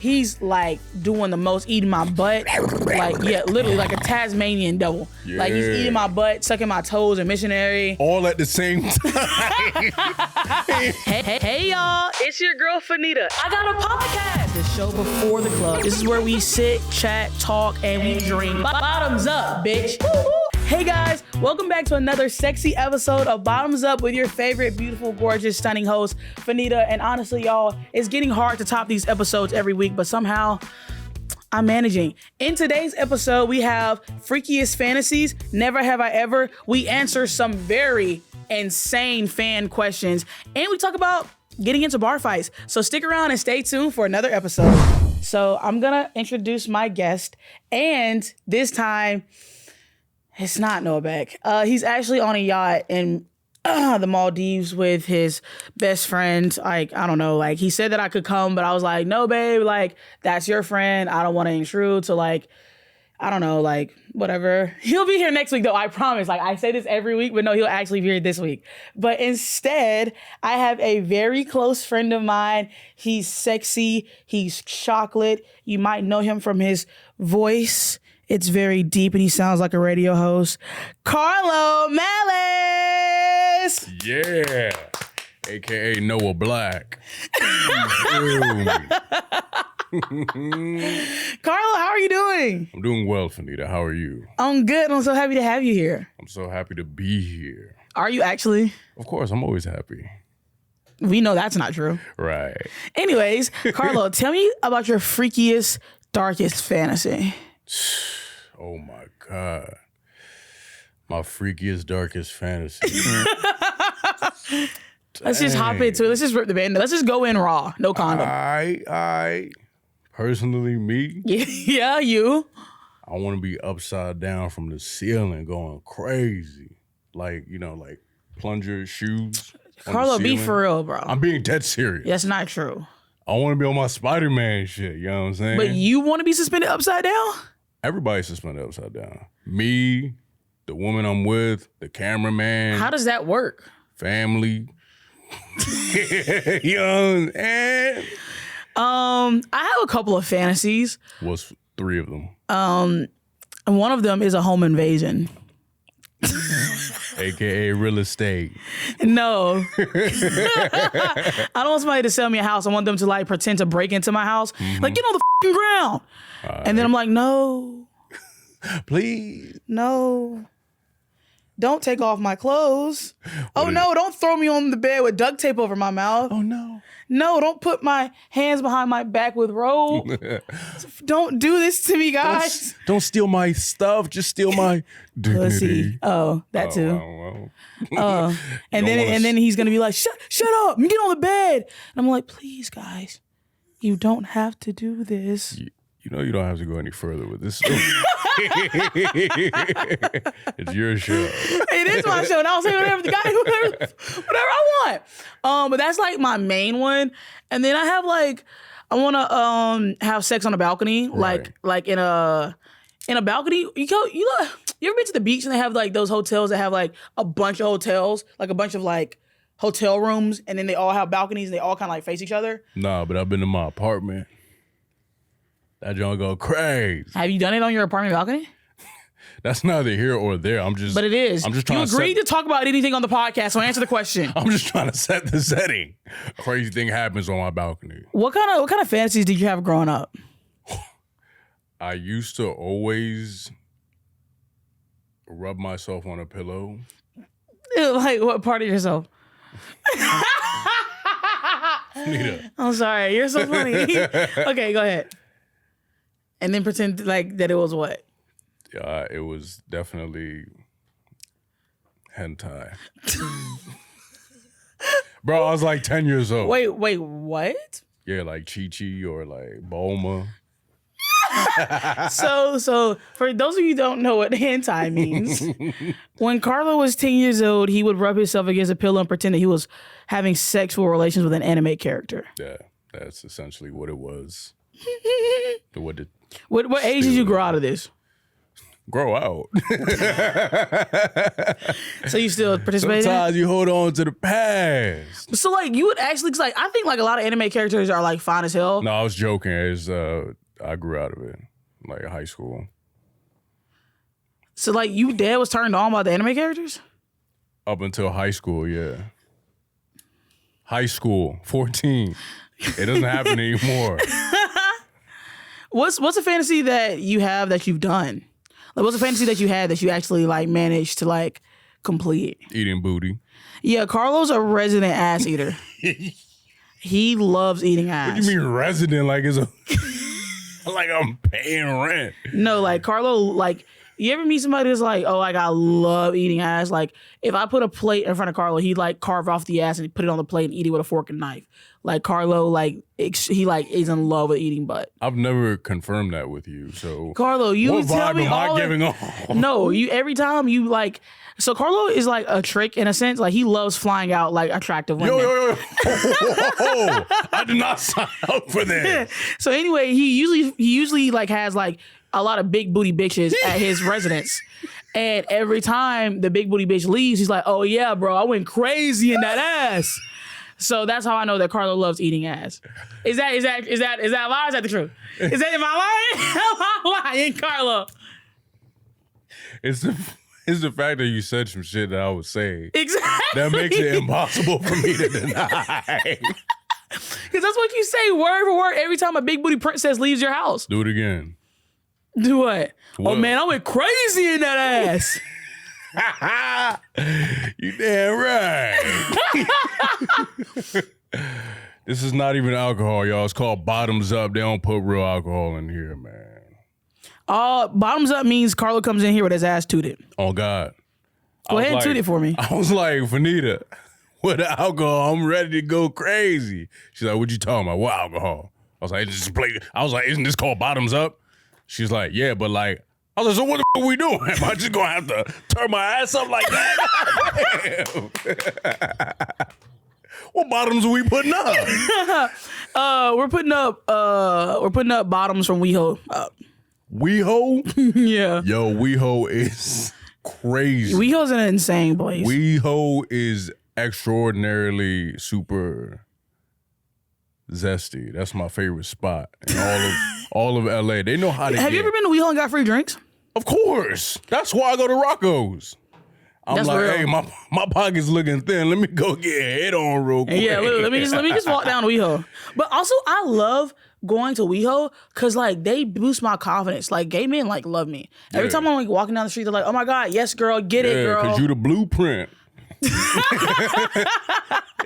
He's like doing the most, eating my butt. Like, yeah, literally like a Tasmanian devil. Yeah. Like he's eating my butt, sucking my toes, and missionary. All at the same time. Hey y'all, it's your girl Fannita. I got a podcast. The show before the club. This is where we sit, chat, talk, and we drink. Bottoms up, bitch. Woo-hoo. Hey guys, welcome back to another sexy episode of Bottoms Up with your favorite beautiful, gorgeous, stunning host, Fannita. And honestly, y'all, it's getting hard to top these episodes every week, but somehow I'm managing. In today's episode, we have freakiest fantasies, never have I ever. We answer some very insane fan questions, and we talk about getting into bar fights. So stick around and stay tuned for another episode. So I'm gonna introduce my guest, and this time, it's not Noah Beck. He's actually on a yacht in the Maldives with his best friend. Like, I don't know, like he said that I could come, but I was like, no, babe, like that's your friend. I don't want to intrude. So like, I don't know, like whatever. He'll be here next week though, I promise. Like I say this every week, but no, he'll actually be here this week. But instead, I have a very close friend of mine. He's sexy. He's chocolate. You might know him from his voice. It's very deep and he sounds like a radio host. Carlo Malice! Yeah. AKA Noah Black. Carlo, how are you doing? I'm doing well, Fannita. How are you? I'm good. I'm so happy to have you here. I'm so happy to be here. Are you actually? Of course, I'm always happy. We know that's not true. Right. Anyways, Carlo, tell me about your freakiest, darkest fantasy. Oh my God. My freakiest, darkest fantasy. Let's just hop into it. Let's just rip the band. Let's just go in raw. No condom. I personally, me, Yeah, you. I want to be upside down from the ceiling going crazy. Like, you know, like plunger shoes. Carlo, be for real, bro. I'm being dead serious. That's not true. I want to be on my Spider-Man shit, you know what I'm saying? But you want to be suspended upside down? Everybody's suspended upside down. Me, the woman I'm with, the cameraman. How does that work? Family. You know, and I have a couple of fantasies. what's 3 of them? And one of them is a home invasion. AKA real estate. No. I don't want somebody to sell me a house. I want them to like pretend to break into my house. Like, get on the fucking ground. And then I'm like, no. Please. No. Don't take off my clothes. Oh no, don't throw me on the bed with duct tape over my mouth. Oh no. No, don't put my hands behind my back with rope. Don't do this to me, guys. Don't steal my stuff. Just steal my dignity. Pussy. Oh, that too. Wow. And then he's gonna be like, shut up, get on the bed. And I'm like, please, guys, you don't have to do this. You know you don't have to go any further with this story. It's your show. It is my show, and I'll say whatever whatever I want. But that's like my main one. And then I have like, I want to have sex on a balcony, Right. like in a balcony. You ever been to the beach and they have like those hotels that have like a bunch of hotels, like a bunch of like hotel rooms, and then they all have balconies and they all kind of like face each other? Nah, but I've been to my apartment. That joint go crazy. Have you done it on your apartment balcony? That's neither here or there. But it is. I'm just trying you agreed to talk about anything on the podcast, so answer the question. I'm just trying to set the setting. A crazy thing happens on my balcony. What kind of fantasies did you have growing up? I used to always rub myself on a pillow. Ew, like what part of yourself? Nita. I'm sorry, you're so funny. Okay, go ahead. And then pretend like that it was what? It was definitely hentai. Bro, I was like 10 years old. Wait, what? Yeah, like Chi-Chi or like Bulma. So for those of you who don't know what hentai means, when Carlo was 10 years old, he would rub himself against a pillow and pretend that he was having sexual relations with an anime character. Yeah, that's essentially what it was. What age did you grow out of this? grow out. So you still participate? Sometimes you hold on to the past. So like you would actually, cause like I think like a lot of anime characters are like fine as hell. No, I was joking. I grew out of it, like high school. So like you dad was turned on by the anime characters? Up until high school, yeah. High school, 14. It doesn't happen anymore. What's a fantasy that you have that you've done? Like, what's a fantasy that you had that you actually like managed to like complete? Eating booty. Yeah, Carlo's a resident ass eater. He loves eating ass. What do you mean resident? Like it's a like I'm paying rent. No, like Carlo, like you ever meet somebody that's like, oh, like I love eating ass. Like if I put a plate in front of Carlo, he'd like carve off the ass and put it on the plate and eat it with a fork and knife. Like Carlo, like he like is in love with eating butt. I've never confirmed that with you, so Carlo, you what tell vibe me am I all. giving off? No, you every time you like. So Carlo is like a trick in a sense. Like he loves flying out like attractive women. Yo. I did not sign up for that. So anyway, he usually like has like a lot of big booty bitches at his residence. And every time the big booty bitch leaves, he's like, "Oh yeah, bro, I went crazy in that ass." So that's how I know that Carlo loves eating ass. Is that a lie? Or is that the truth? Is that am I lying? Am I lying, Carlo? It's the fact that you said some shit that I would say. Exactly. That makes it impossible for me to deny. Because that's what you say word for word every time a big booty princess leaves your house. Do it again. Do what? What? Oh man, I went crazy in that ass. You damn right. This is not even alcohol, y'all. It's called bottoms up. They don't put real alcohol in here, man. Bottoms up means Carlo comes in here with his ass tooted. Oh God. Go ahead and toot it for me. I was like, Fannita, with the alcohol, I'm ready to go crazy. She's like, what you talking about? What alcohol? I was like, isn't this called bottoms up? She's like, yeah, but like, I was like, so what the f*** are we doing? Am I just gonna have to turn my ass up like that? What bottoms are we putting up? We're putting up bottoms from WeHo. WeHo? Yeah. Yo, WeHo is crazy. WeHo's an insane place. WeHo is extraordinarily super zesty. That's my favorite spot in all of LA. They know how to Have you ever been to WeHo and got free drinks? Of course. That's why I go to Rocco's. I'm That's like, real. hey, my pocket's looking thin. Let me go get a hit on real quick. Yeah, let me just walk down to WeHo. But also, I love going to WeHo because like they boost my confidence. Like gay men like love me. Every Yeah. time I'm like walking down the street, they're like, "Oh my God, yes, girl, get it, girl." Because you the blueprint. They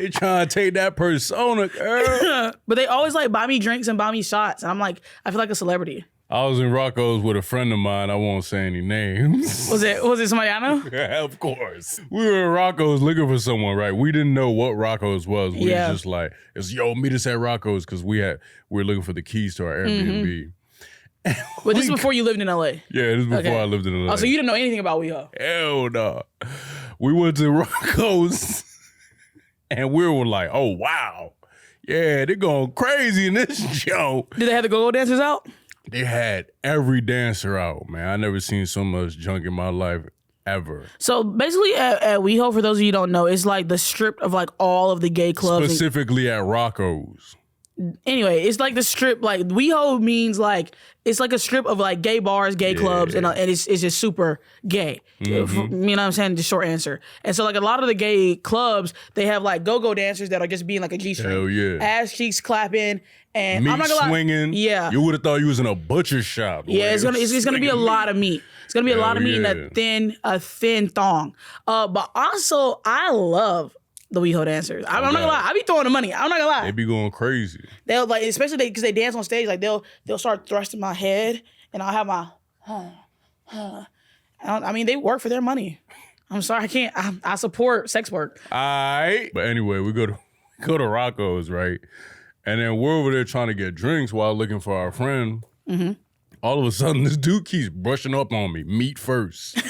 trying to take that persona, girl. But they always like buy me drinks and buy me shots, and I'm like, I feel like a celebrity. I was in Rocco's with a friend of mine. I won't say any names. Was it somebody I know? Of course. We were in Rocco's looking for someone, right? We didn't know what Rocco's was. We Yeah. was just like, yo, meet us at Rocco's because we were looking for the keys to our Airbnb. But this is before you lived in LA. Yeah, this is before Okay. I lived in LA. Oh, so you didn't know anything about WeHo? Hell no. We went to Rocco's and we were like, oh, wow. Yeah, they're going crazy in this show. Did they have the go-go dancers out? They had every dancer out, man. I never seen so much junk in my life ever. So basically at WeHo, for those of you who don't know, it's like the strip of like all of the gay clubs. Specifically at Rocco's. Anyway, it's like the strip, like WeHo means like, it's like a strip of like gay bars, gay clubs, and it's just super gay. You know what I'm saying? The short answer. And so like a lot of the gay clubs, they have like go-go dancers that are just being like a G-string. Hell yeah. Ass cheeks clapping. And Meat I'm not gonna lie. swinging. Yeah. You would have thought you was in a butcher shop. Yeah, it's gonna be a lot of meat. It's gonna be a lot of meat yeah. in a thin thong. But also I love the WeHo dancers. I'm not gonna lie. I be throwing the money. I'm not gonna lie. They be going crazy. They'll like, especially because they dance on stage. Like they'll start thrusting my head, and I'll have my. I mean, they work for their money. I'm sorry, I can't. I support sex work. All right. But anyway, we go to Rocco's, right? And then we're over there trying to get drinks while looking for our friend. Mm-hmm. All of a sudden, this dude keeps brushing up on me, meat first.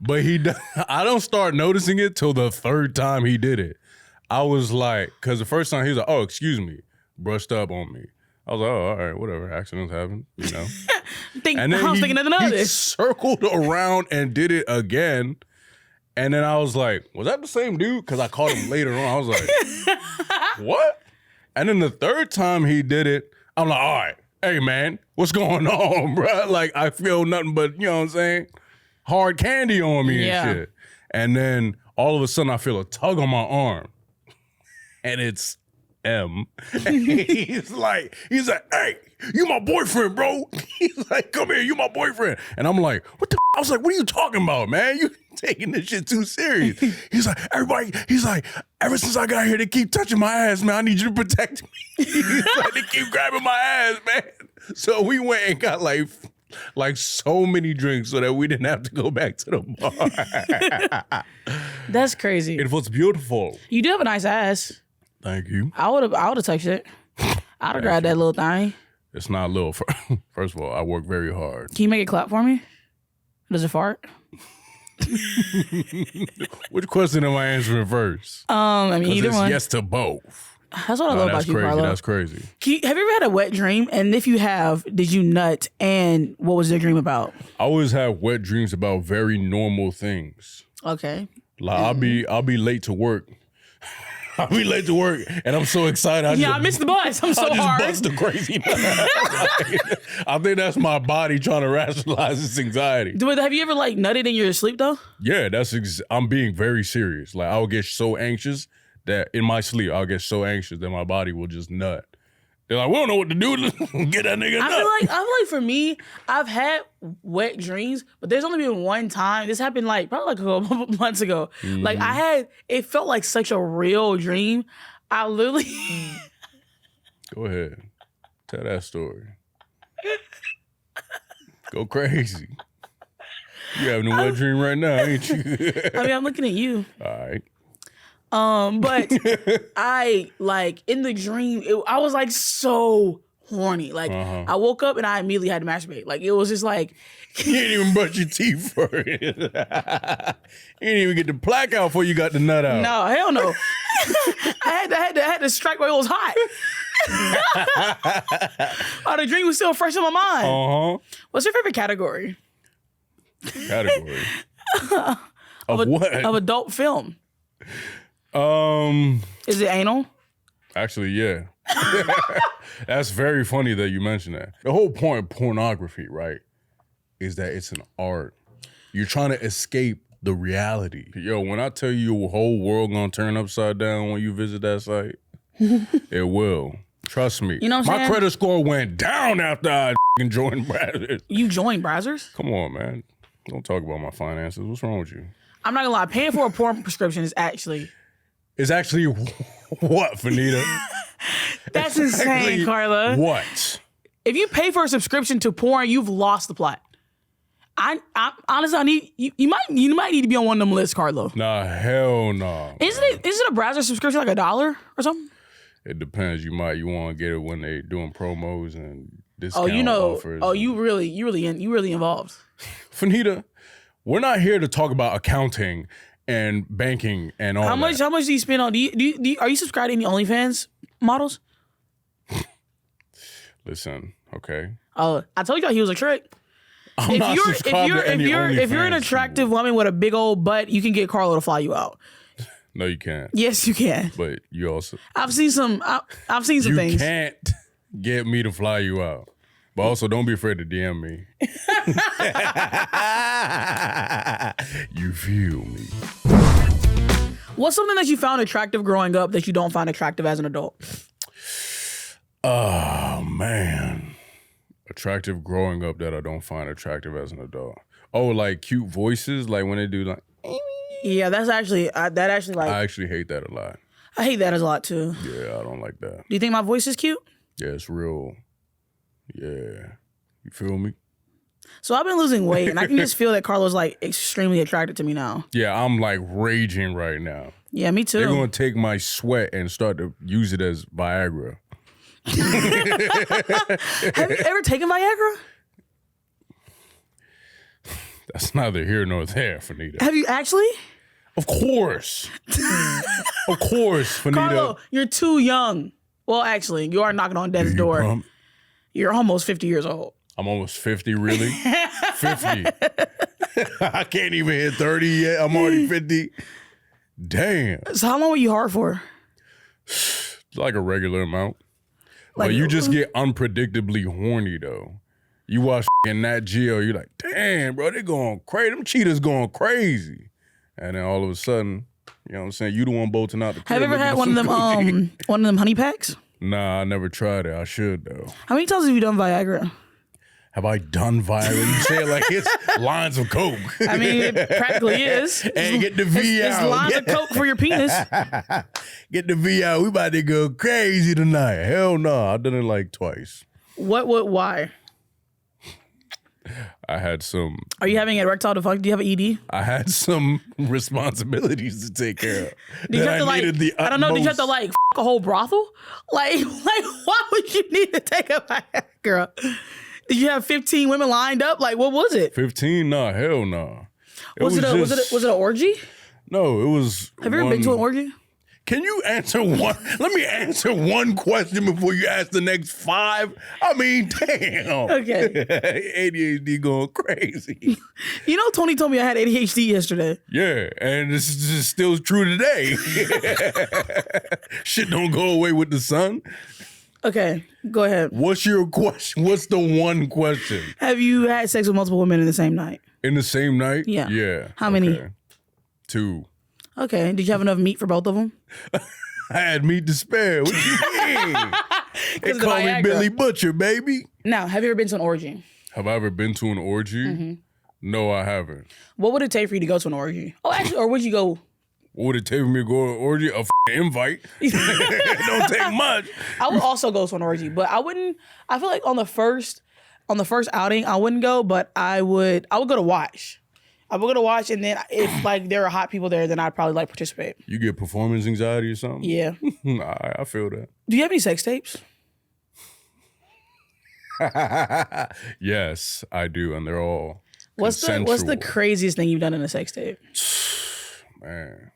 But I don't start noticing it till the third time he did it. I was like, because the first time he was like, oh, excuse me, brushed up on me. I was like, oh, all right, whatever, accidents happen, you know. And then I was thinking nothing of he this. circled around and did it again. And then I was like, was that the same dude? Because I caught him later on. I was like, what? And then the third time he did it, I'm like, all right, hey, man, what's going on, bro? Like, I feel nothing but, you know what I'm saying, hard candy on me and shit. And then all of a sudden, I feel a tug on my arm. And it's M. And he's like, hey, you my boyfriend, bro. He's like, come here, you my boyfriend. And I'm like, what the I was like, what are you talking about, man? You taking this shit too serious. He's like, ever since I got here, they keep touching my ass, man. I need you to protect me. He's like, they keep grabbing my ass, man. So we went and got like so many drinks so that we didn't have to go back to the bar. That's crazy. It was beautiful. You do have a nice ass. Thank you. I would have touched it. I'd have grabbed that little thing. It's not little. First of all, I work very hard. Can you make it clap for me? Does it fart? Which question am I answering first? I mean, either one. Yes to both. That's what I love about you, Carlo. That's crazy. Have you ever had a wet dream? And if you have, did you nut? And what was the dream about? I always have wet dreams about very normal things. Okay. Like I'll be late to work. I'll be late to work, and I'm so excited. I missed the bus. I'm so hard. I just bust the crazy. I think that's my body trying to rationalize this anxiety. Have you ever nutted in your sleep though? Yeah, I'm being very serious. Like I'll get so anxious that in my sleep I'll get so anxious that my body will just nut. They're like, we don't know what to do. Get that nigga nut. I feel like for me, I've had wet dreams, but there's only been one time. This happened probably a couple months ago. Mm-hmm. It felt like such a real dream. I literally. Go ahead. Tell that story. Go crazy. You having a wet dream right now, ain't you? I mean, I'm looking at you. All right. But I in the dream, I was so horny. I woke up and I immediately had to masturbate. It was just you didn't even brush your teeth for it. You didn't even get the plaque out before you got the nut out. No, hell no. I had to strike while it was hot. Oh, the dream was still fresh in my mind. Uh-huh. What's your favorite category? Category? of what? Of adult film. Is it anal? Actually, yeah. That's very funny that you mentioned that. The whole point of pornography, right, is that it's an art. You're trying to escape the reality. Yo, when I tell you your whole world gonna turn upside down when you visit that site, it will. Trust me. You know what I'm saying? My credit score went down after I joined Brazzers. You joined Brazzers? Come on, man. Don't talk about my finances. What's wrong with you? I'm not gonna lie. Paying for a porn prescription is actually... It's actually what, Fannita? That's insane, Carla. What? If you pay for a subscription to porn, you've lost the plot. I honestly, you might need to be on one of them lists, Carlo. Nah, hell no. Isn't it a browser subscription $1 or something? It depends. You want to get it when they doing promos and discount offers. Oh, you really involved. Fannita, we're not here to talk about accounting and banking and all How much do you spend on? Are you subscribed to any OnlyFans models? Listen, okay. Oh, I told you he was a trick. I'm not subscribed to any OnlyFans. If you're an attractive woman with a big old butt, you can get Carlo to fly you out. No, you can't. Yes, you can. But you also. I've seen some things. You can't get me to fly you out. But also, don't be afraid to DM me. You feel me? What's something that you found attractive growing up that you don't find attractive as an adult? Oh, man. Attractive growing up that I don't find attractive as an adult. Oh, like cute voices? Like when they do like... Yeah, that's actually... I actually hate that a lot. I hate that a lot, too. Yeah, I don't like that. Do you think my voice is cute? Yeah, it's real... Yeah. You feel me? So I've been losing weight, and I can just feel that Carlo's extremely attracted to me now. Yeah, I'm raging right now. Yeah, me too. They're going to take my sweat and start to use it as Viagra. Have you ever taken Viagra? That's neither here nor there, Fannita. Have you actually? Of course. Of course, Fannita. Carlo, you're too young. Well, actually, you are knocking on death's door. You're almost 50 years old. I'm almost 50, really? 50. I can't even hit 30 yet. I'm already 50. Damn. So how long were you hard for? Like a regular amount. Like, but you just get unpredictably horny, though. You watch Nat Geo, you're like, damn, bro, they going crazy. Them cheetahs going crazy. And then all of a sudden, you know what I'm saying? You the one bolting out the crib. Have you ever had one of them honey packs? Nah, I never tried it. I should, though. How many times have you done Viagra? Have I done Viagra? You say it like it's lines of coke. I mean, it practically is. Hey, get the V out. It's lines of coke for your penis. Get the V out. We about to go crazy tonight. Hell no. I done it like twice. Why? I had some. Are you having erectile dysfunction? Do you have an ED? I had some responsibilities to take care of. Do you have to I don't know. Did you have to f a whole brothel? Like why would you need to take a Viagra? Did you have 15 women lined up? Like, what was it? 15? Nah, hell no. Was it an orgy? No, it was. Have you ever been to an orgy? Can you answer one? Let me answer one question before you ask the next 5. I mean, damn. Okay. ADHD going crazy. You know, Tony told me I had ADHD yesterday. Yeah, and this is still true today. Shit don't go away with the sun. Okay, go ahead. What's your question? What's the one question? Have you had sex with multiple women in the same night? In the same night? Yeah. Yeah. How many? 2. Okay. Did you have enough meat for both of them? I had meat to spare. What you mean? They call me Billy Butcher, baby. Now, have you ever been to an orgy? Have I ever been to an orgy? Mm-hmm. No, I haven't. What would it take for you to go to an orgy? Oh, actually, or would you go? What would it take for me to go to an orgy? A invite. It don't take much. I would also go to an orgy, but I wouldn't. I feel like on the first outing, I wouldn't go, but I would go to watch. I would go to watch, and then if like there are hot people there, then I'd probably like participate. You get performance anxiety or something? Yeah. I feel that. Do you have any sex tapes? Yes, I do, and they're all What's the craziest thing you've done in a sex tape? Man.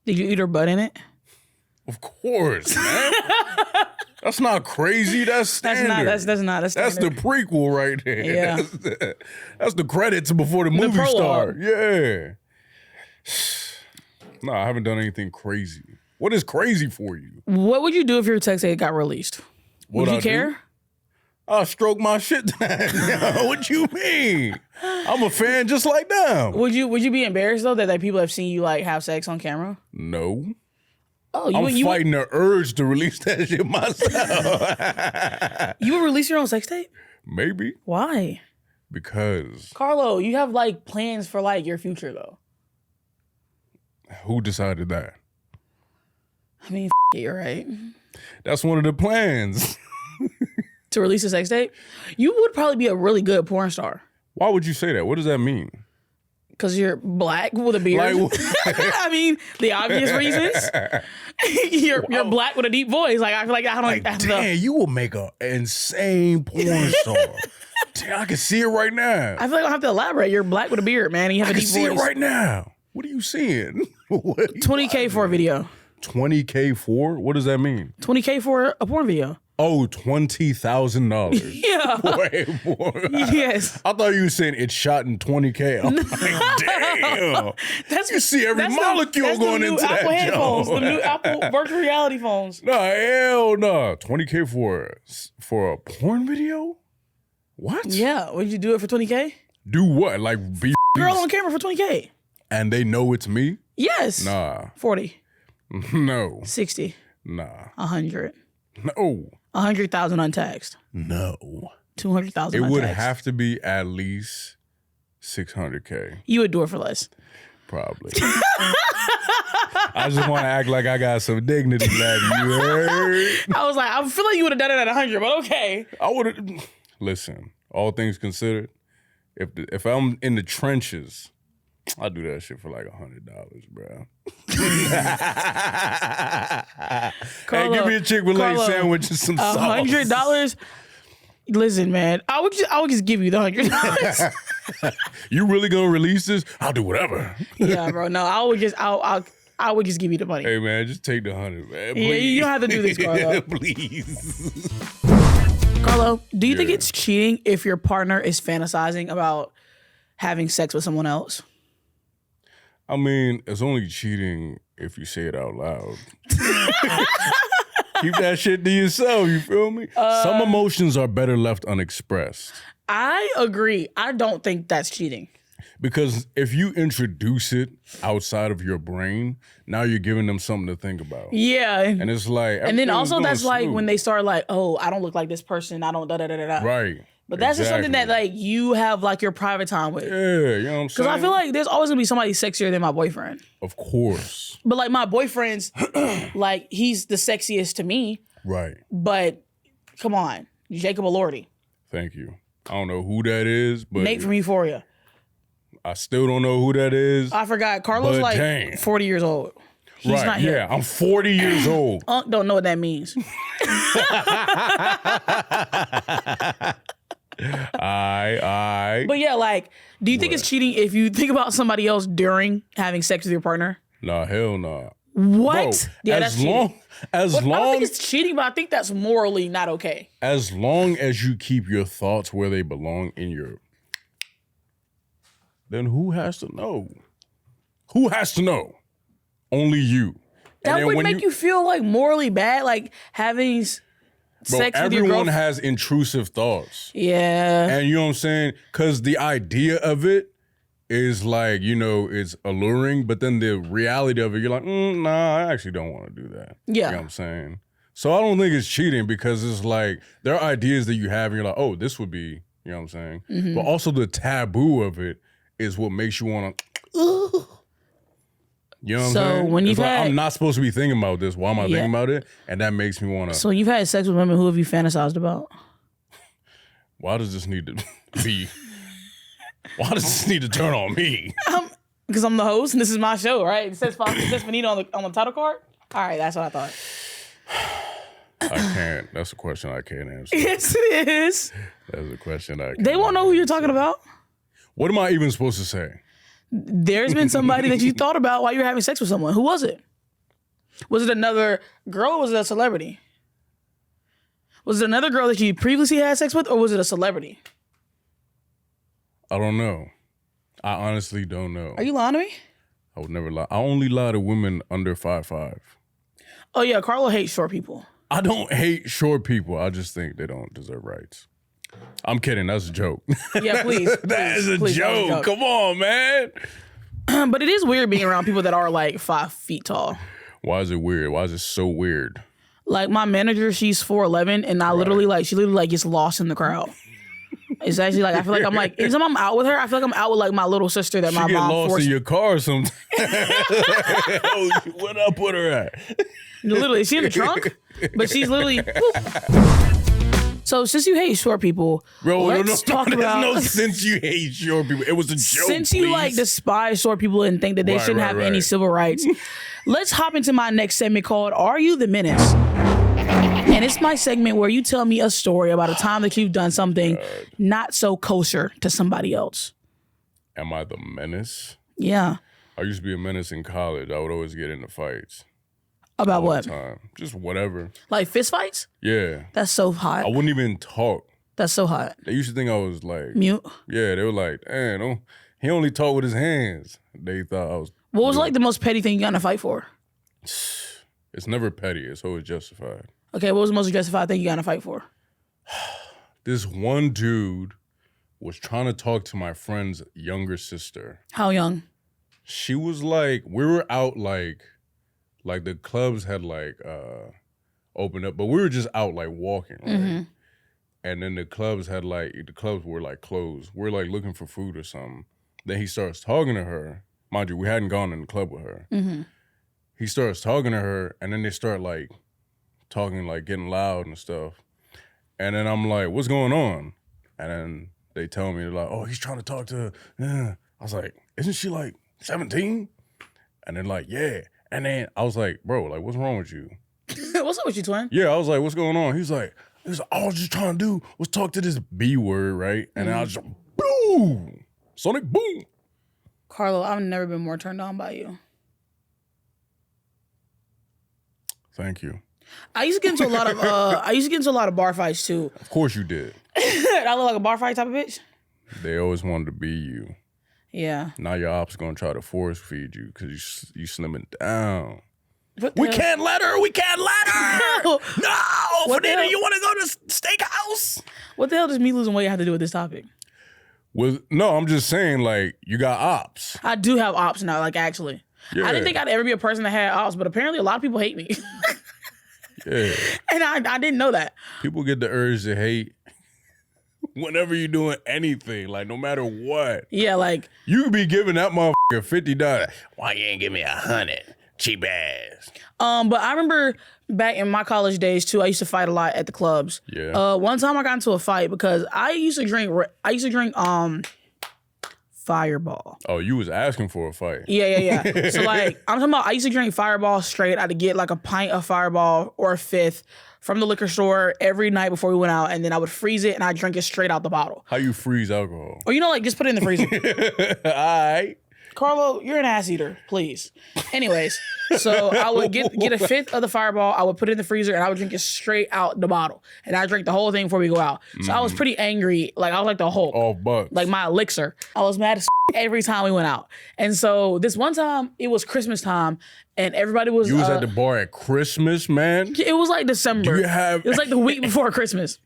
Did you eat her butt in it? Of course, man. That's not crazy. That's standard. That's not. That's the prequel right there. Yeah. That's the credits before the movie starts. Yeah. No, I haven't done anything crazy. What is crazy for you? What would you do if your sex tape got released? Would you care? I'll stroke my shit down. What you mean? I'm a fan just like them. Would you be embarrassed though that people have seen you like have sex on camera? No. Oh, I'm fighting the urge to release that shit myself. You would release your own sex tape? Maybe. Why? Because Carlo, you have like plans for like your future though. Who decided that? I mean, you're right. That's one of the plans. To release a sex tape? You would probably be a really good porn star. Why would you say that? What does that mean? Because you're black with a beard. I mean, the obvious reasons. you're black with a deep voice. Like I feel like I don't have damn, you will make an insane porn star. Damn, I can see it right now. I feel like I don't have to elaborate. You're black with a beard, man. And you have a deep voice. I can see it right now. What are you seeing? $20K for a video. $20K for? What does that mean? $20K for a porn video. Oh, $20,000. Yeah. Way more. Yes. I thought you were saying it's shot in $20K. I'm like, damn. You see every molecule going into that Apple headphones, the new Apple virtual reality phones. No, hell no. $20K for a porn video? What? Yeah. Would you do it for $20K? Do what? Like be girl on camera for $20K. And they know it's me? Yes. Nah. 40. No. 60. Nah. 100. No. 100,000 untaxed. No. 200,000 It untaxed. would have to be at least 600K. You would do it for less. Probably. I just want to act like I got some dignity left. You heard? I was like, I feel like you would have done it at 100, but okay. I would have. Listen, all things considered, if I'm in the trenches, I'll do that shit for like $100, bro. Carlo, hey, give me a Chick-fil-A sandwich and some sauce. $100? Listen, man, I would just give you the $100. You really gonna release this? I'll do whatever. Yeah, bro. No, I would just give you the money. Hey, man, just take the 100, man. Please. Yeah, you don't have to do this, Carlo. Please. Carlo, do you think it's cheating if your partner is fantasizing about having sex with someone else? I mean, it's only cheating if you say it out loud. Keep that shit to yourself, you feel me? Some emotions are better left unexpressed. I agree. I don't think that's cheating. Because if you introduce it outside of your brain, now you're giving them something to think about. Yeah. And it's like, and then also that's smooth. like when they start like, oh, I don't look like this person. I don't da-da-da-da-da. Right. But that's just something that like you have like your private time with. Yeah, you know what I'm saying? Because I feel like there's always gonna be somebody sexier than my boyfriend. Of course. But like my boyfriend's like he's the sexiest to me. Right. But come on, Jacob Elordi. Thank you. I don't know who that is, but Nate from Euphoria. I still don't know who that is. I forgot. Carlo's like 40 years old. He's not here. Yeah, I'm 40 years old. Unc don't know what that means. But yeah, like, do you think it's cheating if you think about somebody else during having sex with your partner? Nah, hell nah. What? Bro, yeah, that's cheating. I don't long think it's cheating, but I think that's morally not okay. As long as you keep your thoughts where they belong in your, then who has to know? Who has to know? Only you. That would make you feel like morally bad, like having sex with your girlfriend. Everyone has intrusive thoughts. Yeah. And you know what I'm saying? Because the idea of it is like, you know, it's alluring, but then the reality of it, you're like, nah, I actually don't want to do that. Yeah. You know what I'm saying? So I don't think it's cheating because it's like, there are ideas that you have and you're like, oh, this would be, you know what I'm saying? Mm-hmm. But also the taboo of it is what makes you want to, you know what I'm saying? When you've I'm not supposed to be thinking about this. Why am I thinking about it? And that makes me want to. So you've had sex with women. Who have you fantasized about? Why does this need to be? Why does this need to turn on me? Because I'm the host and this is my show, right? It says Fannita on the title card. All right, that's what I thought. I can't. That's a question I can't answer. Yes, it is. That's a question I can't. They won't know who you're talking about. What am I even supposed to say? There's been somebody that you thought about while you were having sex with someone. Who was it? Was it another girl or was it a celebrity? Was it another girl that you previously had sex with or was it a celebrity? I don't know. I honestly don't know. Are you lying to me? I would never lie. I only lie to women under 5'5". Oh yeah, Carlo hates short people. I don't hate short people. I just think they don't deserve rights. I'm kidding. That's a joke. Yeah, please. That is a joke. Come on, man. But it is weird being around people that are like 5 feet tall. Why is it weird? Why is it so weird? Like my manager, she's 4'11", and she literally gets lost in the crowd. It's actually like I feel like I'm like anytime I'm out with her, I feel like I'm out with like my little sister that my mom lost forced. in your car sometimes. Oh, where I put her at? Literally, is she in the trunk? But she's literally. So since you hate short people, let's talk about. There's no sense you hate short people. It was a joke. Since you like despise short people and think that they shouldn't have any civil rights, let's hop into my next segment called "Are You the Menace?" And it's my segment where you tell me a story about a time that you've done something not so kosher to somebody else. Am I the menace? Yeah. I used to be a menace in college. I would always get into fights. About all what? the time. Just whatever. Like fist fights? Yeah. That's so hot. I wouldn't even talk. That's so hot. They used to think I was like... Mute? Yeah, they were like, man, he only talked with his hands. They thought I was... What was like the most petty thing you got in a fight for? It's never petty. It's always justified. Okay, what was the most justified thing you got in a fight for? This one dude was trying to talk to my friend's younger sister. How young? She was like, we were out like the clubs had like opened up, but we were just out like walking, right? Mm-hmm. And then the clubs were like closed. We're like looking for food or something. Then he starts talking to her. Mind you, we hadn't gone in the club with her. Mm-hmm. He starts talking to her, and then they start like talking, like getting loud and stuff. And then I'm like, what's going on? And then they tell me, they're like, oh, he's trying to talk to her. I was like, isn't she like 17? And they're like, yeah. And then I was like, bro, like, what's wrong with you? What's up with you, twin? Yeah, I was like, what's going on? He's like, all I was just trying to do was talk to this B word, right? And then I was just, boom, sonic boom. Carlo, I've never been more turned on by you. Thank you. I used to get into a lot of bar fights too. Of course you did. I look like a bar fight type of bitch. They always wanted to be you. Yeah. Now your ops gonna try to force feed you because you slimming down. We can't let her. We can't let her. No, Fannita, you want to go to steakhouse? What the hell does me losing weight have to do with this topic? No, I'm just saying, like, you got ops. I do have ops now, like, actually. Yeah. I didn't think I'd ever be a person that had ops, but apparently a lot of people hate me. Yeah. And I didn't know that. People get the urge to hate whenever you're doing anything, like, no matter what. Yeah, like. You could be giving that motherfucker $50. Why you ain't give me $100? Cheap ass. But I remember back in my college days too, I used to fight a lot at the clubs. Yeah. One time I got into a fight because I used to drink Fireball. Oh, you was asking for a fight. Yeah. So like I'm talking about I used to drink Fireball straight. I had to get like a pint of Fireball or a fifth from the liquor store every night before we went out, and then I would freeze it and I drink it straight out the bottle. How you freeze alcohol? Or like just put it in the freezer. All right. Carlo, you're an ass eater, please. Anyways, so I would get a fifth of the Fireball, I would put it in the freezer, and I would drink it straight out the bottle. And I drank the whole thing before we go out. So I was pretty angry. Like, I was like the Hulk. All bucks. Like my elixir. I was mad as every time we went out. And so this one time, it was Christmas time, and everybody was... You was at the bar at Christmas, man? It was like December. It was like the week before Christmas.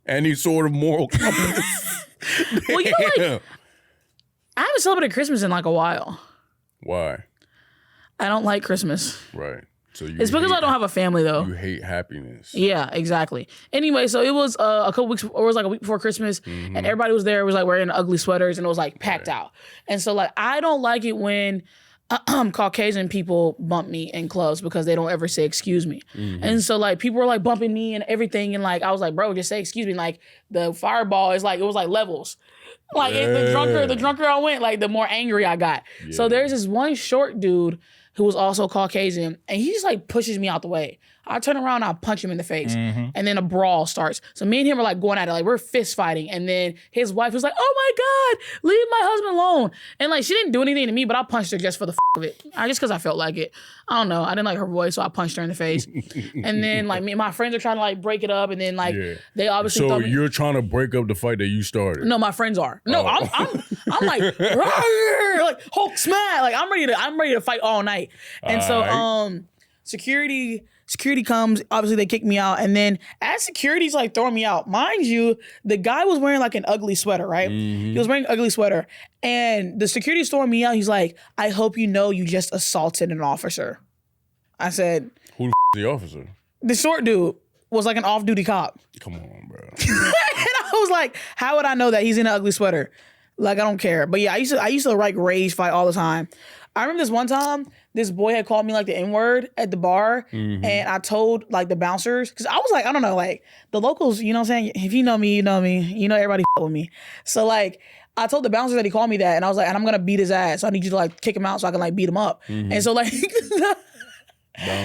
Any sort of moral compass? Well, you know, like... I haven't celebrated Christmas in like a while. Why? I don't like Christmas. Right. So it's because I don't have a family though. You hate happiness. Yeah, exactly. Anyway, so it was a couple weeks, or it was like a week before Christmas, and everybody was there. It was like wearing ugly sweaters, and it was like packed out. And so like I don't like it when Caucasian people bump me in clubs because they don't ever say excuse me. And so like people were like bumping me and everything, and like I was like, bro, just say excuse me. Like the Fireball is like, it was like levels. Like the drunker I went, like the more angry I got. Yeah. So there's this one short dude who was also Caucasian, and he just like pushes me out the way. I turn around, I punch him in the face, and then a brawl starts. So me and him are like going at it, like we're fist fighting, and then his wife was like, "Oh my God, leave my husband alone!" And like she didn't do anything to me, but I punched her just for the of it, just because I felt like it. I don't know, I didn't like her voice, so I punched her in the face. And then like me and my friends are trying to like break it up, and then like they obviously. So you're trying to break up the fight that you started? No, my friends are. No, I'm like like Hulk smash, like I'm ready to fight all night. And so Security comes, obviously they kick me out, and then as security's like throwing me out, mind you, the guy was wearing like an ugly sweater, right? He was wearing an ugly sweater, and the security's throwing me out, he's like, I hope you know you just assaulted an officer. I said... Who the officer? The short dude was like an off-duty cop. Come on, bro. And I was like, how would I know that he's in an ugly sweater? Like, I don't care. But yeah, I used to like rage fight all the time. I remember this one time, this boy had called me like the N-word at the bar, and I told like the bouncers, because I was like, I don't know, like the locals, you know what I'm saying? If you know me, you know me. You know everybody with me. So like, I told the bouncers that he called me that, and I was like, and I'm gonna beat his ass. So I need you to like kick him out so I can like beat him up. And so like,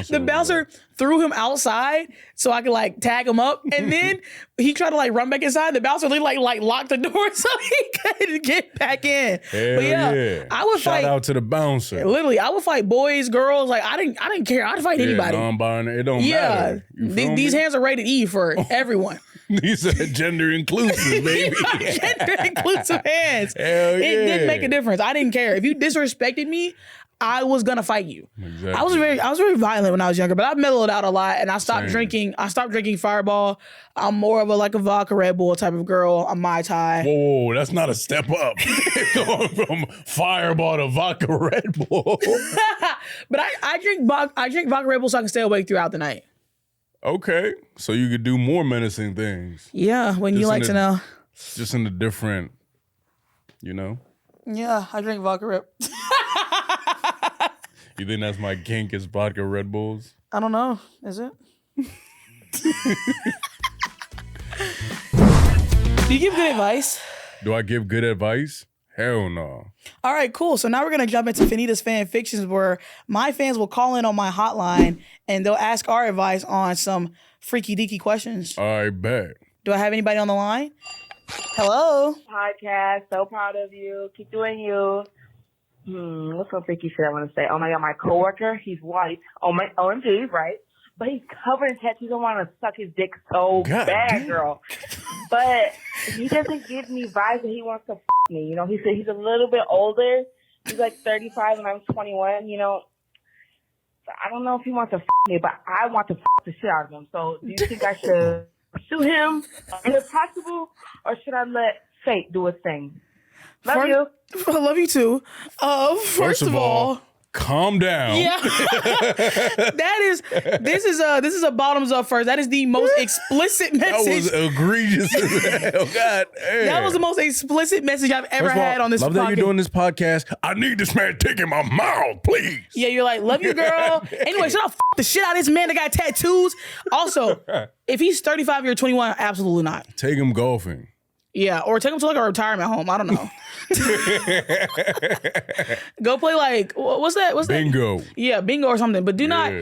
the bouncer threw him outside so I could like tag him up, and then he tried to like run back inside. The bouncer like locked the door so he couldn't get back in. Hell but yeah, I would Shout fight. out to the bouncer. Literally, I would fight boys, girls. Like I didn't care. I'd fight anybody. Non-binary, it don't matter. These hands are rated E for everyone. These are gender inclusive, baby. Gender inclusive hands. Hell yeah. It didn't make a difference. I didn't care if you disrespected me. I was gonna fight you. Exactly. I was very violent when I was younger, but I've mellowed out a lot, and I stopped drinking. I stopped drinking Fireball. I'm more of a vodka Red Bull type of girl. I'm Mai Tai. Whoa, that's not a step up. Going from Fireball to vodka Red Bull. But I drink vodka Red Bull so I can stay awake throughout the night. Okay, so you could do more menacing things. Yeah, when you like to know. Just in a different, you know. Yeah, I drink vodka Red. You think that's my kink is vodka Red Bulls? I don't know. Is it? Do you give good advice? Do I give good advice? Hell no. All right, cool. So now we're going to jump into Fannita's fan fictions, where my fans will call in on my hotline and they'll ask our advice on some freaky deaky questions. I bet. Do I have anybody on the line? Hello? Podcast. So proud of you. Keep doing you. What's some freaky shit I want to say? Oh my God, my coworker, he's white. Oh my, OMG, right? but he's covered in tattoos. I want to suck his dick so God bad, damn. girl. But he doesn't give me vibes that he wants to me. You know, he said he's a little bit older. He's like 35 and I'm 21, you know. So I don't know if he wants to me, but I want to the shit out of him. So do you think I should pursue him if possible, or should I let fate do its thing? Love you. I love you too. First of all, calm down. yeah, this is a bottoms up first. That is the most explicit That was message. egregious as hell. God damn. That was the most explicit message I've ever First of all, had on this love podcast. that you're doing this podcast. I need this man taking my mouth, please. Yeah, you're like, love you, girl. Anyway, should I the shit out of this man that got tattoos? Also, if he's 35, you're 21, absolutely not. Take him golfing. Yeah, or take him to like a retirement home. I don't know. Go play like, what's that? Bingo. Yeah, bingo or something. But do not,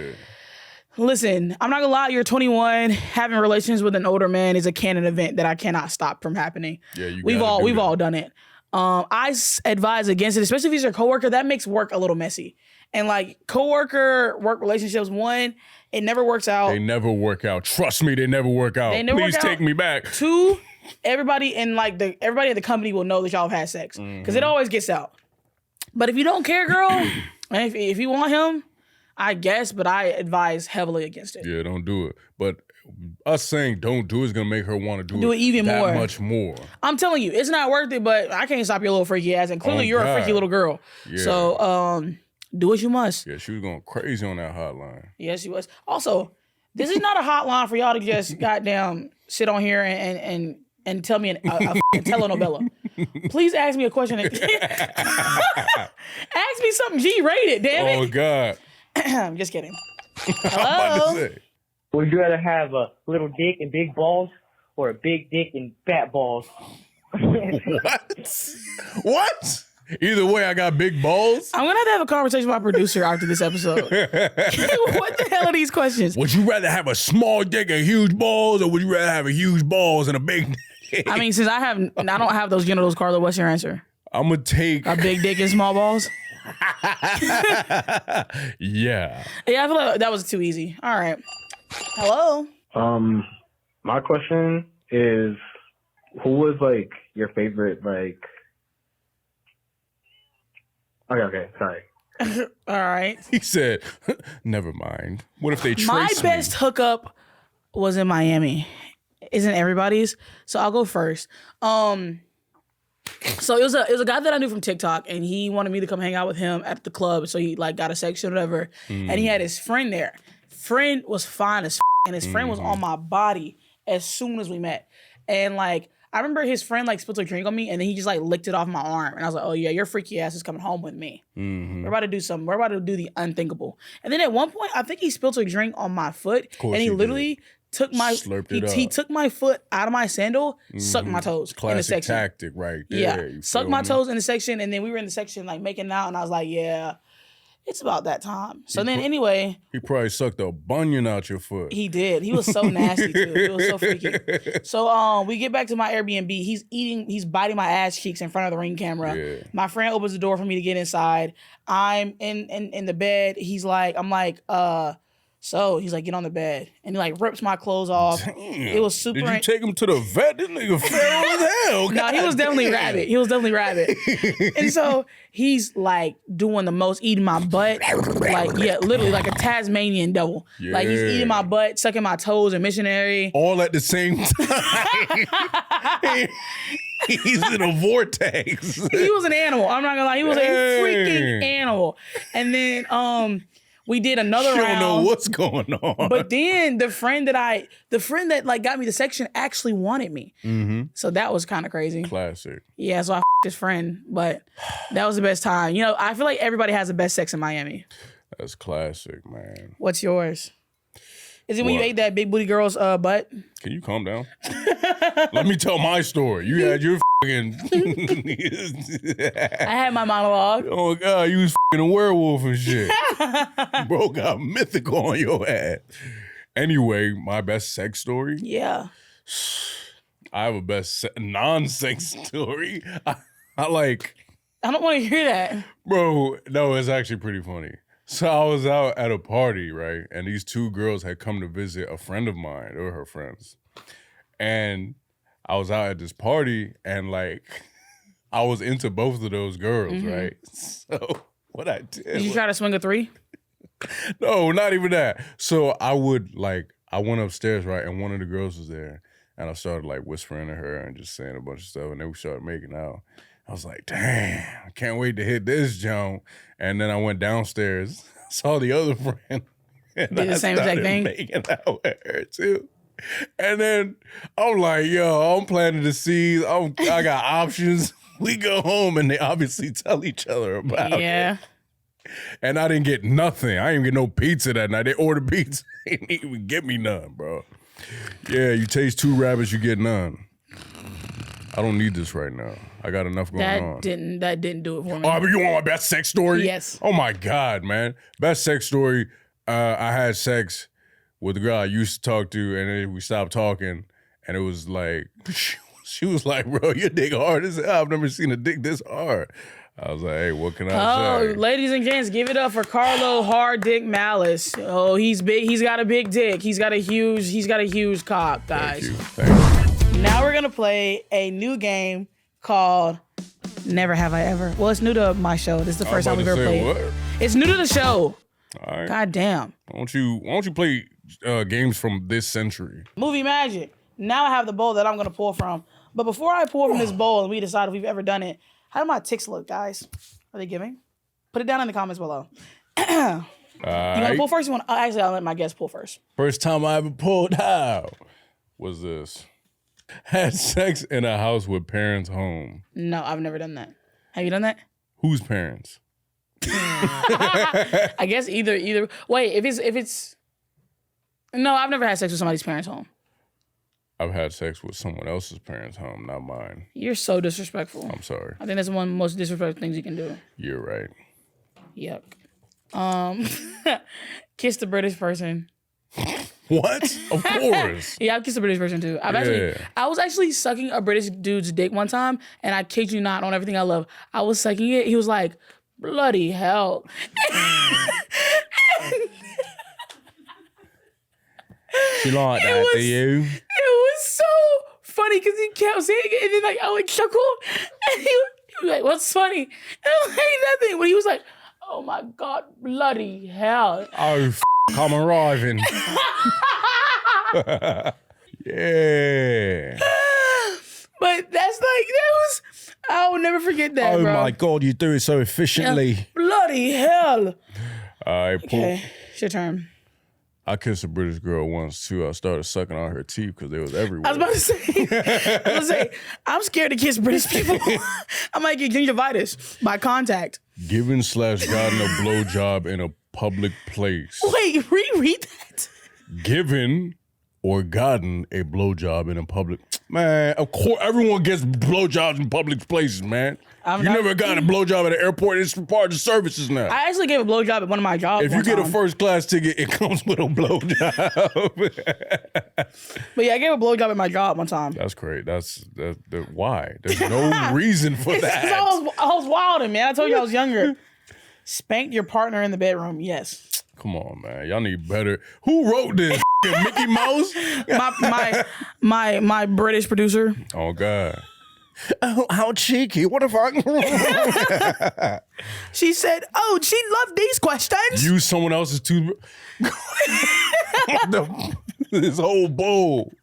listen, I'm not gonna lie, you're 21. Having relations with an older man is a canon event that I cannot stop from happening. Yeah, we've all done it. I advise against it, especially if he's your coworker. That makes work a little messy. And like coworker work relationships, one, it never works out. They never work out. Trust me, they never work out. Please take me back. Two, everybody in like everybody at the company will know that y'all have had sex because it always gets out. But if you don't care, girl, and if you want him, I guess, but I advise heavily against it. Yeah, don't do it. But us saying don't do it is gonna make her want to do it even that more. much more. I'm telling you, it's not worth it. But I can't stop your little freaky ass, and clearly you're a freaky little girl. Yeah. So do what you must. Yeah, she was going crazy on that hotline. Yes, she was. Also, this is not a hotline for y'all to just goddamn sit on here and tell me a telenovela. Please ask me a question. Ask me something G-rated, damn it. Oh, God. I'm just kidding. I'm Hello? about to say. Would you rather have a little dick and big balls or a big dick and fat balls? What? Either way, I got big balls. I'm going to have a conversation with my producer after this episode. What the hell are these questions? Would you rather have a small dick and huge balls, or would you rather have a huge balls and a big dick? I mean, since I don't have those genitals, Carlo, what's your answer? I'm going to take... A big dick and small balls? Yeah. Yeah, I feel like that was too easy. All right. Hello? My question is, who was like your favorite like? Okay, sorry. All right. He said, never mind. What if they trace My me? best hookup was in Miami. Isn't everybody's? So I'll go first. So it was a guy that I knew from TikTok, and he wanted me to come hang out with him at the club. So he like got a section or whatever, and he had his friend there. Friend was fine as and his friend was on my body as soon as we met. And like I remember his friend like spilled a drink on me, and then he just like licked it off my arm, and I was like, "Oh yeah, your freaky ass is coming home with me. We're about to do something. We're about to do the unthinkable." And then at one point, I think he spilled a drink on my foot, and he literally took my he took my foot out of my sandal, sucked my toes in the Classic section. tactic right there. Yeah, sucked my toes in the section, and then we were in the section like making out, and I was like, "Yeah, it's about that time." So then anyway, He probably sucked a bunion out your foot. he did. He was so nasty too. He was so freaky. So we get back to my Airbnb. He's biting my ass cheeks in front of the Ring camera. Yeah. My friend opens the door for me to get inside. I'm in the bed. I'm like, so he's like, get on the bed. And he like rips my clothes off. Damn. It was super. Did you take him to the vet? This nigga feral as hell. No, he was definitely rabid. He was definitely rabid. And so he's like doing the most, eating my butt. Like, yeah, literally like a Tasmanian devil. Like he's eating my butt, sucking my toes and missionary. All at the same time. He's in a vortex. He was an animal. I'm not gonna lie. He was a freaking animal. And then we did another round. You don't know what's going on. But then the friend that like got me the section actually wanted me. So that was kind of crazy. Classic. Yeah, so I his friend, but that was the best time. You know, I feel like everybody has the best sex in Miami. That's classic, man. What's yours? Is it when you What? ate that big booty girl's butt? Can you calm down? Let me tell my story. You had your fucking... I had my monologue. Oh, God, you was fucking a werewolf and shit. Bro got mythical on your ass. Anyway, my best sex story? Yeah. I have a best non-sex story. I like... I don't want to hear that. Bro, no, it's actually pretty funny. So I was out at a party, right? And these two girls had come to visit a friend of mine or her friends. And I was out at this party and like I was into both of those girls, right? So what I did you try to swing a 3? No, not even that. So I went upstairs, right? And one of the girls was there. And I started like whispering to her and just saying a bunch of stuff. And then we started making out. I was like, damn, I can't wait to hit this joint. And then I went downstairs, saw the other friend. And Did the same exact thing? Making out with her too. And then I'm like, yo, I'm planting the seeds. I got options. We go home and they obviously tell each other about it. And I didn't get nothing. I didn't get no pizza that night. They ordered pizza. They didn't even get me none, bro. Yeah, you taste 2 rabbits, you get none. I don't need this right now. I got enough going on. That didn't do it for me. Oh, but you want my best sex story? Yes. Oh my God, man. Best sex story. I had sex with the girl I used to talk to, and then we stopped talking, and it was like, she was like, bro, your dick hard as hell. I've never seen a dick this hard. I was like, hey, what can I say? Oh, ladies and gents, give it up for Carlo Hard Dick Malice. Oh, he's big. He's got a big dick. He's got a huge cock, guys. Thank you. Now we're gonna play a new game called Never Have I Ever. Well, it's new to my show. This is the first time we've ever played. What? It's new to the show. All right. God damn. Why don't you play games from this century? Movie magic. Now I have the bowl that I'm gonna pull from. But before I pull from this bowl and we decide if we've ever done it, how do my ticks look, guys? Are they giving? Put it down in the comments below. You want to pull first? Actually, I'll let my guest pull first. First time I ever pulled out was this. Had sex in a house with parents home. No, I've never done that. Have you done that? Whose parents? I guess either. Wait, if it's. No, I've never had sex with somebody's parents' home. I've had sex with someone else's parents' home, not mine. You're so disrespectful. I'm sorry. I think that's one of the most disrespectful things you can do. You're right. Yuck. Kiss the British person. What? Of course. Yeah, I've kissed a British person too. I was actually sucking a British dude's dick one time, and I kid you not, on Everything I Love, I was sucking it. He was like, bloody hell. She liked that, do you? It was so funny because he kept saying it, and then like I would chuckle, and he was like, "What's funny?" And I'm like, "Nothing." But he was like, "Oh my God, bloody hell!" Oh, I'm arriving. Yeah. But that was. I'll never forget that, bro. Oh my God, you do it so efficiently. Yeah, bloody hell. Okay, it's your turn. I kissed a British girl once too. I started sucking on her teeth because they was everywhere. I was about to say, I'm scared to kiss British people. I might get gingivitis by contact. Given / gotten a blowjob in a public place. Wait, reread that. Given or gotten a blowjob in a public. Man, of course, everyone gets blowjobs in public places, man. You never gotten a blowjob at an airport. It's part of the services now. I actually gave a blowjob at one of my jobs. If you get a first class ticket, it comes with a blowjob. But yeah, I gave a blowjob at my job one time. That's great. That's why. There's no reason for that. I was wilding, man. I told you I was younger. Spanked your partner in the bedroom. Yes. Come on, man. Y'all need better. Who wrote this? Mickey Mouse? my British producer. Oh God. Oh, how cheeky. What if I... She said, oh, she loved these questions. Use someone else's toothbrush. This whole bowl.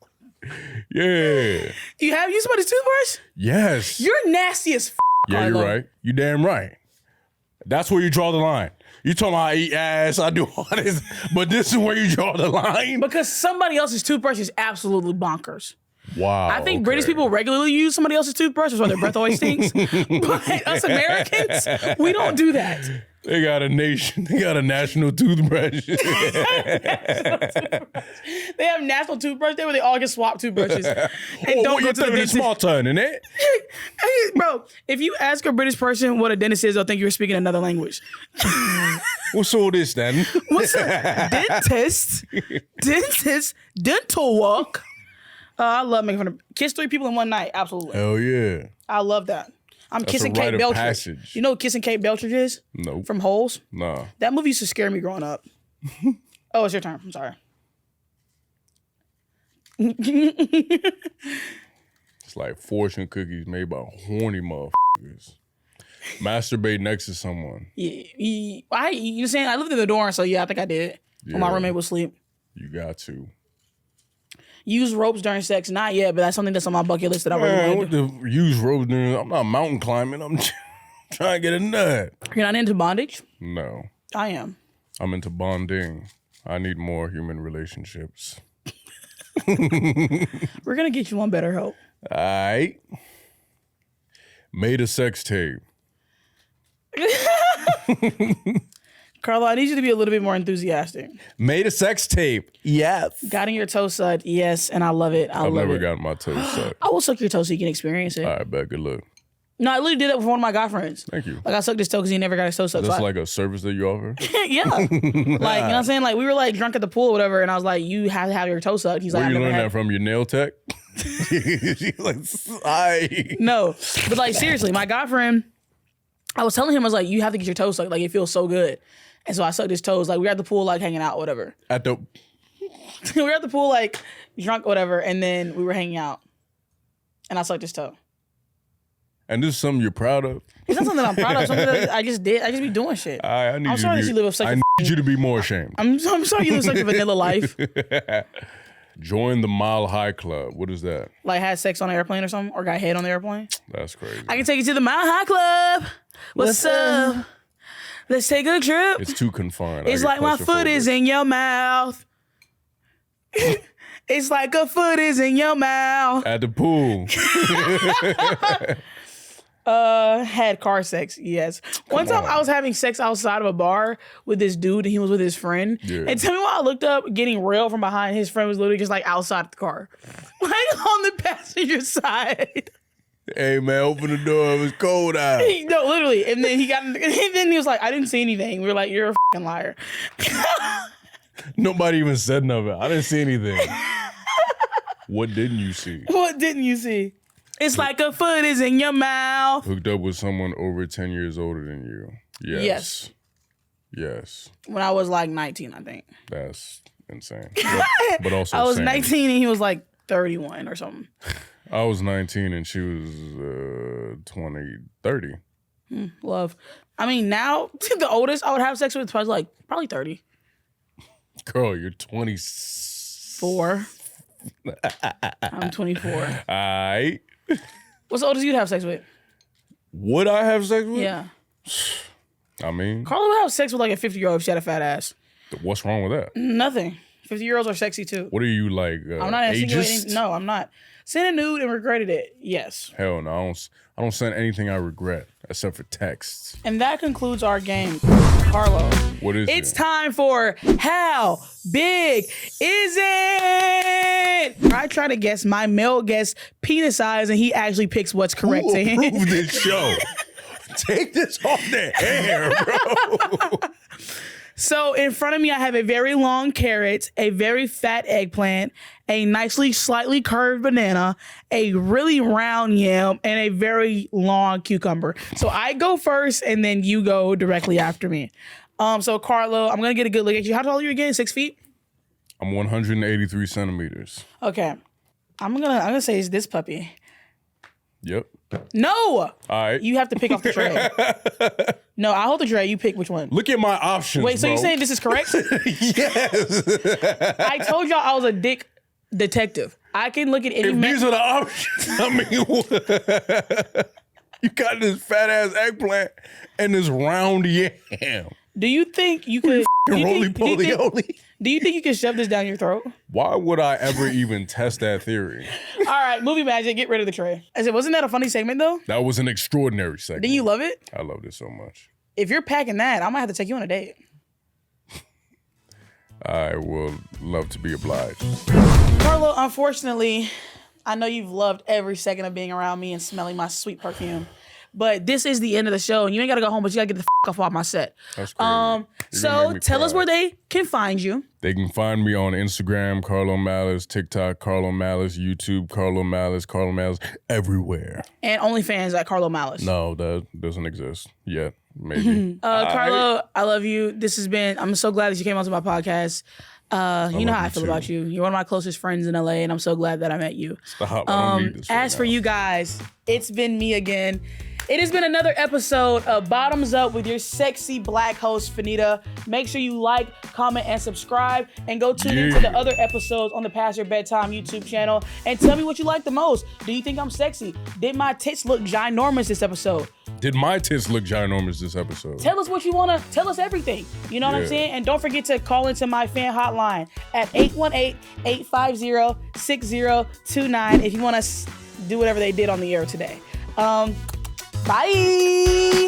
Yeah. Do you have used somebody's toothbrush? Yes. You're nasty as Yeah, you're right. You damn right. That's where you draw the line. You talking about I eat ass, I do all this, but this is where you draw the line? Because somebody else's toothbrush is absolutely bonkers. Wow. I think British people regularly use somebody else's toothbrush, that's why their breath always stinks. But us Americans, we don't do that. They got a national toothbrush. They have national toothbrush day where they all get swapped toothbrushes. And don't go to the dentist. Small turn, innit? Hey, bro, if you ask a British person what a dentist is, they'll think you're speaking another language. What's all this then? What's a dentist? Dentist? Dental work? I love making fun of kiss 3 people in one night. Absolutely. Hell yeah. I love that. That's kissing a rite Kate of Beltridge. passage. You know what kissing Kate Beltridge is? Nope. From Holes? Nah. That movie used to scare me growing up. Oh, it's your turn. I'm sorry. It's like fortune cookies made by horny motherfuckers. Masturbate next to someone. Yeah, you know saying? I lived in the dorm, so yeah, I think I did. When my roommate was asleep. You got to. Use ropes during sex, not yet, but that's something that's on my bucket list that I really want to do. Use ropes during, I'm not mountain climbing. I'm trying to get a nut. You're not into bondage? No. I am. I'm into bonding. I need more human relationships. We're going to get you on BetterHelp. All right. Made a sex tape. Carlo, I need you to be a little bit more enthusiastic. Made a sex tape. Yes. Gotten your toe sucked, yes, and I love it. I've never gotten my toes sucked. I will suck your toe so you can experience it. All right, bet. Good luck. No, I literally did that with one of my guy friends. Thank you. Like I sucked his toe because he never got his toe sucked. Is this like a service that you offer? Yeah. Like, you know what I'm saying? Like, we were like drunk at the pool or whatever, and I was like, you have to have your toe sucked. He's like, Where you I never learn had that from? Your nail tech? She's like, sigh. No. But like, seriously, my guy friend, I was telling him, I was like, you have to get your toe sucked. Like, it feels so good. And so I sucked his toes. Like, we were at the pool, like, hanging out, whatever. At the... We were at the pool, like, drunk, whatever, and then we were hanging out. And I sucked his toe. And this is something you're proud of? It's not something I'm proud of. Something that I just did. I just be doing shit. I need I'm sorry that you live such I need you to be more ashamed. I'm sorry you live such a vanilla life. Join the Mile High Club. What is that? Like, had sex on an airplane or something? Or got head on the airplane? That's crazy. I can take you to the Mile High Club. What's up? Let's take a trip. It's too confined. It's like my foot is in your mouth. It's like a foot is in your mouth. At the pool. Had car sex, yes. One time I was having sex outside of a bar with this dude and he was with his friend. Yeah. And tell me why I looked up getting railed from behind. His friend was literally just like outside the car. Like on the passenger side. Hey man, open the door. It was cold out. No, literally. And then and then he was like, I didn't see anything. We were like, you're a fucking liar. Nobody even said nothing. I didn't see anything. What didn't you see? What didn't you see? It's like a foot is in your mouth. Hooked up with someone over 10 years older than you. Yes. Yes. When I was like 19, I think. That's insane. But also I was sane. 19 and he was like 31 or something. I was 19 and she was 30. Love. I mean, now, the oldest I would have sex with was like probably 30. Girl, you're 4. I'm 24. All right. What's the oldest you'd have sex with? Would I have sex with? Yeah. I mean, Carlo would have sex with like a 50-year-old if she had a fat ass. what's wrong with that? Nothing. 50-year-olds are sexy too. What are you like? I'm not insinuating. Ageist? No, I'm not. Sent a nude and regretted it. Yes. Hell no. I don't send anything I regret except for texts. And that concludes our game, Carlo. What is It's it? time for How Big Is It? I try to guess my male guest penis size, and he actually picks what's correct to him. Approve this show. Take this off the air, bro. So in front of me, I have a very long carrot, a very fat eggplant, a nicely slightly curved banana, a really round yam, and a very long cucumber. So I go first, and then you go directly after me. So Carlo, I'm gonna get a good look at you. How tall are you again? 6 feet? I'm 183 centimeters. Okay. I'm gonna say it's this puppy. Yep. No! All right. You have to pick off the tray. No, I hold the tray. You pick which one. Look at my options. Wait, so bro. you're saying this is correct? Yes. I told y'all I was a dick detective. I can look at any If these are the options, I mean, you got this fat ass eggplant and this round yam. Do you think you could Roly poly oly. Do you think you can shove this down your throat? Why would I ever even test that theory? All right, movie magic, get rid of the tray. I said, wasn't that a funny segment though? That was an extraordinary segment. Didn't you love it? I loved it so much. If you're packing that, I might have to take you on a date. I will love to be obliged. Carlo, unfortunately, I know you've loved every second of being around me and smelling my sweet perfume. But this is the end of the show, and you ain't gotta go home, but you gotta get the off my set. That's crazy. So tell us where they can find you. They can find me on Instagram, Carlo Malice, TikTok, Carlo Malice, YouTube, Carlo Malice, everywhere. And OnlyFans at Carlo Malice. No, that doesn't exist yet. Maybe. Carlo, I love you. I'm so glad that you came onto my podcast. You know how I feel about you. You're one of my closest friends in LA, and I'm so glad that I met you. Stop. I don't need this right As for now. you guys, it's been me again. It has been another episode of Bottoms Up with your sexy black host, Fannita. Make sure you like, comment, and subscribe, and go tune into the other episodes on the Past Your Bedtime YouTube channel, and tell me what you like the most. Do you think I'm sexy? Did my tits look ginormous this episode? Did my tits look ginormous this episode? Tell us what you want to, tell us everything. You know what I'm saying? And don't forget to call into my fan hotline at 818-850-6029 if you want to do whatever they did on the air today. Bye.